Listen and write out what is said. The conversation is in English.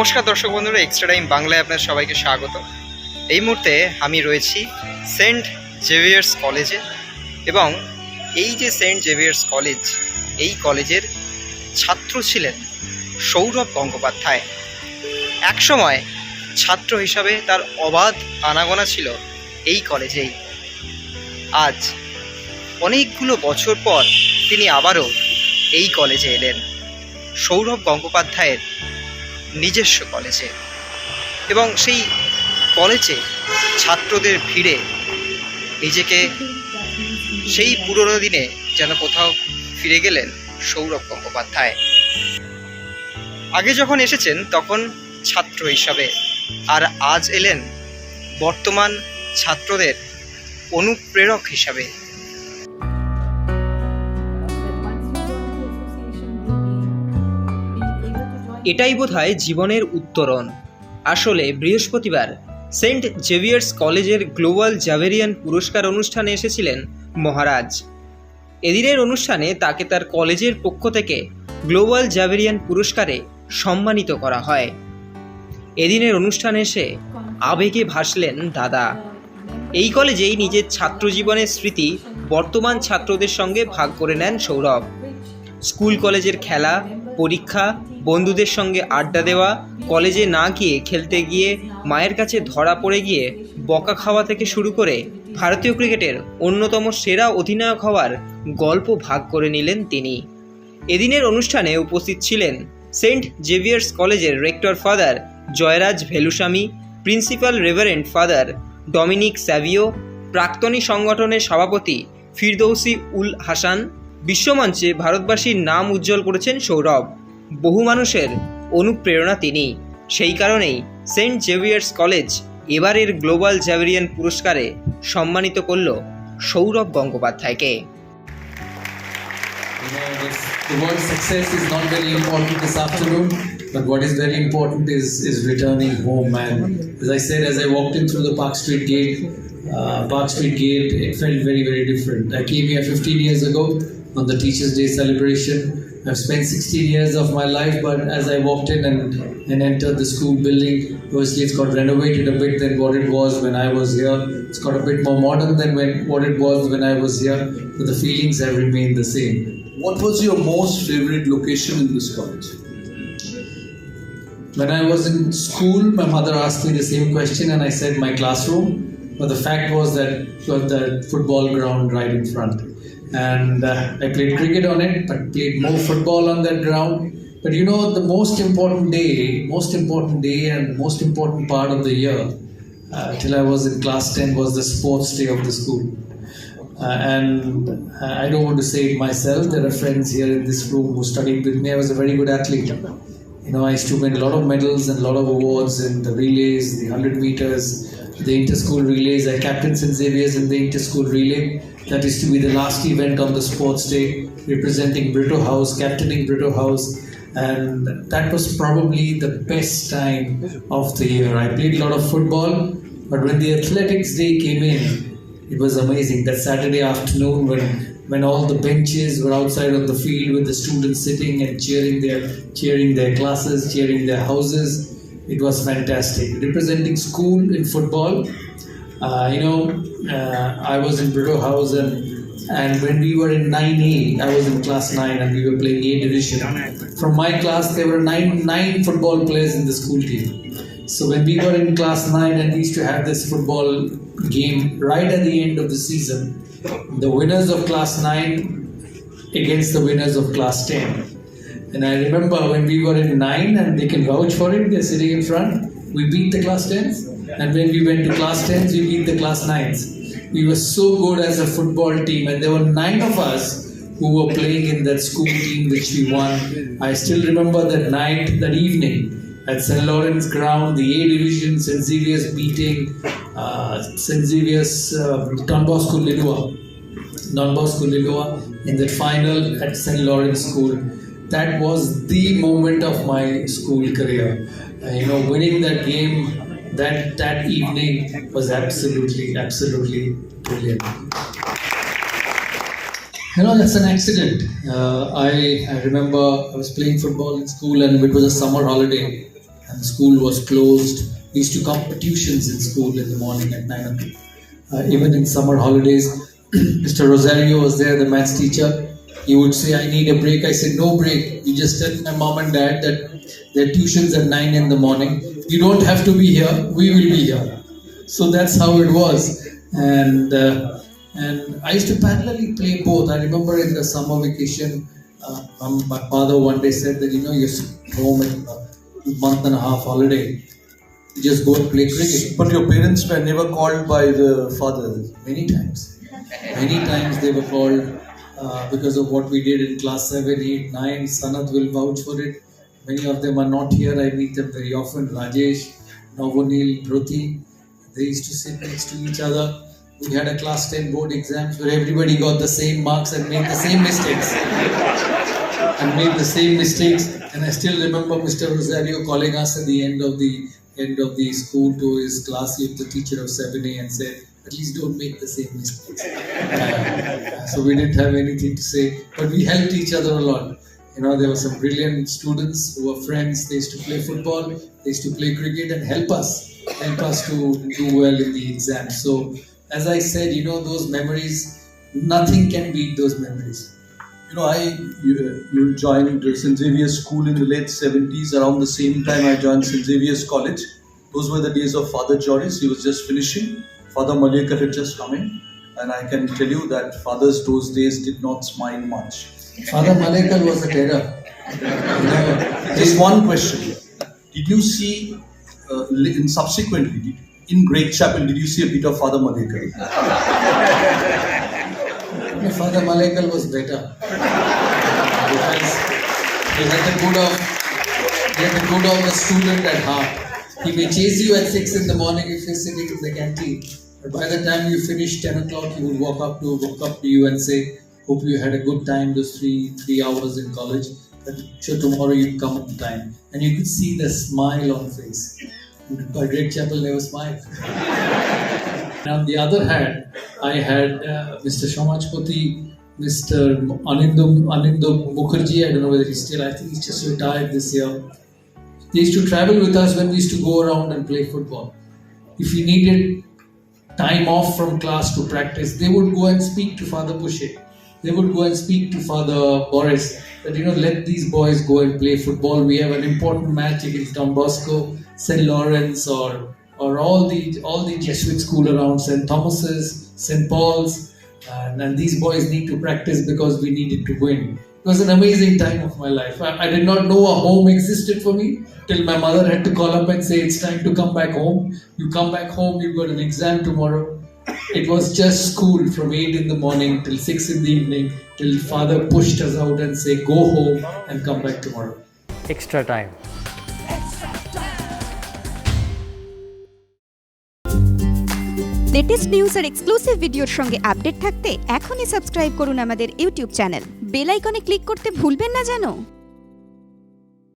নমস্কার দর্শক বন্ধুরা, এক্সট্রা টাইম বাংলায় আপনার সবাইকে স্বাগত। এই মুহূর্তে আমি রয়েছি সেন্ট জেভিয়ার্স কলেজে, এবং এই যে সেন্ট জেভিয়ার্স কলেজ, এই কলেজের ছাত্র ছিলেন সৌরভ গঙ্গোপাধ্যায়। একসময় ছাত্র হিসাবে তার অবাধ আনাগোনা ছিল এই কলেজেই। আজ অনেকগুলো বছর পর তিনি আবারও এই কলেজে এলেন, সৌরভ গঙ্গোপাধ্যায়ের নিজস্ব কলেজে, এবং সেই কলেজে ছাত্রদের ভিড়ে নিজেকে সেই পুরনো দিনে যেন কোথাও ফিরে গেলেন সৌরভ গঙ্গোপাধ্যায়। আগে যখন এসেছেন তখন ছাত্র হিসাবে, আর আজ এলেন বর্তমান ছাত্রদের অনুপ্রেরক হিসাবে। এটাই বোধহয় জীবনের উত্তরণ। আসলে বৃহস্পতিবার সেন্ট জেভিয়ার্স কলেজের গ্লোবাল জাভেরিয়ান পুরস্কার অনুষ্ঠানে এসেছিলেন মহারাজ। এদিনের অনুষ্ঠানে তাকে তার কলেজের পক্ষ থেকে গ্লোবাল জাভেরিয়ান পুরস্কারে সম্মানিত করা হয়। এদিনের অনুষ্ঠানে এসে আবেগে ভাসলেন দাদা। এই কলেজেই নিজের ছাত্র জীবনের স্মৃতি বর্তমান ছাত্রদের সঙ্গে ভাগ করে নেন সৌরভ। স্কুল কলেজের খেলা, পরীক্ষা, বন্ধুদের সঙ্গে আড্ডা দেওয়া, কলেজে না গিয়ে খেলতে গিয়ে মায়ের কাছে ধরা পড়ে গিয়ে বকা খাওয়া থেকে শুরু করে ভারতীয় ক্রিকেটের অন্যতম সেরা অধিনায়ক হওয়ার গল্প ভাগ করে নিলেন তিনি। এদিনের অনুষ্ঠানে উপস্থিত ছিলেন সেন্ট জেভিয়ার্স কলেজের rector father Jayaraj Veluswamy, principal reverend father Dominic Savio, প্রাক্তনী সংগঠনের সভাপতি ফিরদৌসি উল হাসান। বিশ্বমঞ্চে ভারতবাসীর নাম উজ্জ্বল করেছেন সৌরভ। বহু মানুষের অনুপ্রেরণা তিনি। সেই কারণেই সেন্ট জেভিয়ার্স কলেজ এবারের গ্লোবাল জাভেরিয়ান পুরস্কারে সম্মানিত করল সৌরভ গঙ্গোপাধ্যায়কে। The word success is not very important this afternoon, but what is very important is returning home. And as I said, as I walked in through the Park Street gate, it felt very, very different. I came here 15 years ago on the Teachers' Day celebration. I've spent 16 years of my life, but as I walked in and entered the school building, obviously it's got renovated a bit than what it was when I was here. It's got a bit more modern than what it was when I was here, but the feelings have remained the same. What was your most favorite location in this college? When I was in school, my mother asked me the same question and I said my classroom, but the fact was that it was the football ground right in front. And I played cricket on it, but played more football on that ground. But you know, the most important day and most important part of the year till I was in class 10 was the sports day of the school. And I don't want to say it myself. There are friends here in this room who studied with me. I was a very good athlete. You know, I used to win a lot of medals and a lot of awards in the relays, the 100 meters, the inter-school relays. I captained St. Xavier's in the inter-school relay. That used to be the last event on the sports day, representing Brito House, captaining Brito House. And that was probably the best time of the year. I played a lot of football, but when the athletics day came in, it was amazing. That Saturday afternoon when all the benches were outside on the field with the students sitting and cheering their classes, cheering their houses. It was fantastic. Representing school in football, I was in Brito House and when we were in 9A, I was in class 9 and we were playing A division. From my class, there were nine football players in the school team. So when we were in class 9 and we used to have this football game right at the end of the season, the winners of class 9 against the winners of class 10. And I remember when we were in 9, and they can vouch for it, they're sitting in front, we beat the class 10s. And when we went to class 10s, we beat the class 9s. We were so good as a football team, and there were 9 of us who were playing in that school team which we won. I still remember that night, that evening, at St. Lawrence Ground, the A Division, St. Xavier's beating St. Xavier's Don Bosco Lilua in that final at St. Lawrence School. That was the moment of my school career. Winning that game that evening was absolutely brilliant. That's an accident. I remember I was playing football in school and it was a summer holiday. and the school was closed. We used to come for tuitions in school in the morning at 9 o'clock. Even in summer holidays, Mr. Rosario was there, the maths teacher. He would say, I need a break. I said, no break. You just tell my mom and dad that their tuition's at 9 in the morning. You don't have to be here. We will be here. So that's how it was. And I used to parallelly play both. I remember in the summer vacation, my father one day said that, you're home in a month and a half holiday. You just go and play cricket. But your parents were never called by the father. Many times. Many times they were called because of what we did in class 7, 8, 9. Sanat will vouch for it. Many of them are not here. I meet them very often. Rajesh, Navonil, Dhruti. They used to sit next to each other. We had a class 10 board exams where everybody got the same marks and made the same mistakes. And I still remember Mr. Rosario calling us at the end of the school to his class, he was the teacher of 7A, and said, at least don't make the same mistakes. So we didn't have anything to say, but we helped each other a lot. There were some brilliant students who were friends. They used to play football, they used to play cricket and help us to do well in the exams. So as I said, those memories, nothing can beat those memories. You joined St. Xavier's School in the late 70s. Around the same time I joined St. Xavier's College. Those were the days of Father Joris. He was just finishing. Father Malekar had just come in. And I can tell you that fathers those days did not smile much. Father Malekar was a terror. Just one question. Did you see, subsequently, in Great Chapel, did you see a bit of Father Malekar? Father Malekar was better. Because he had the good of a student at heart. He may chase you at 6 in the morning if you're sitting in the canteen. But by the time you finish 10 o'clock, he would walk up to you and say, hope you had a good time those three hours in college. But sure, tomorrow you'd come on time. And you could see the smile on face. But Great Chapel never smiled. And on the other hand, I had Mr. Shamajpati, Mr. Anindam Mukherjee. I don't know whether he's still, I think he's just retired this year. They used to travel with us when we used to go around and play football. If we needed time off from class to practice, they would go and speak to Father Pushe. They would go and speak to Father Boris that, let these boys go and play football. We have an important match against Don Bosco, St. Lawrence, or all the Jesuit school around, St. Thomas's, St. Paul's, and these boys need to practice because we needed to win. It was an amazing time of my life. I did not know a home existed for me till my mother had to call up and say, it's time to come back home. You come back home, you've got an exam tomorrow. It was just school from 8 in the morning till 6 in the evening, till father pushed us out and say, go home and come back tomorrow. Extra time. Latest news আর exclusive ভিডিওর সঙ্গে update থাকতে এখনই subscribe করুন আমাদের YouTube channel. Bell আইকনে click করতে ভুলবেন না যেন।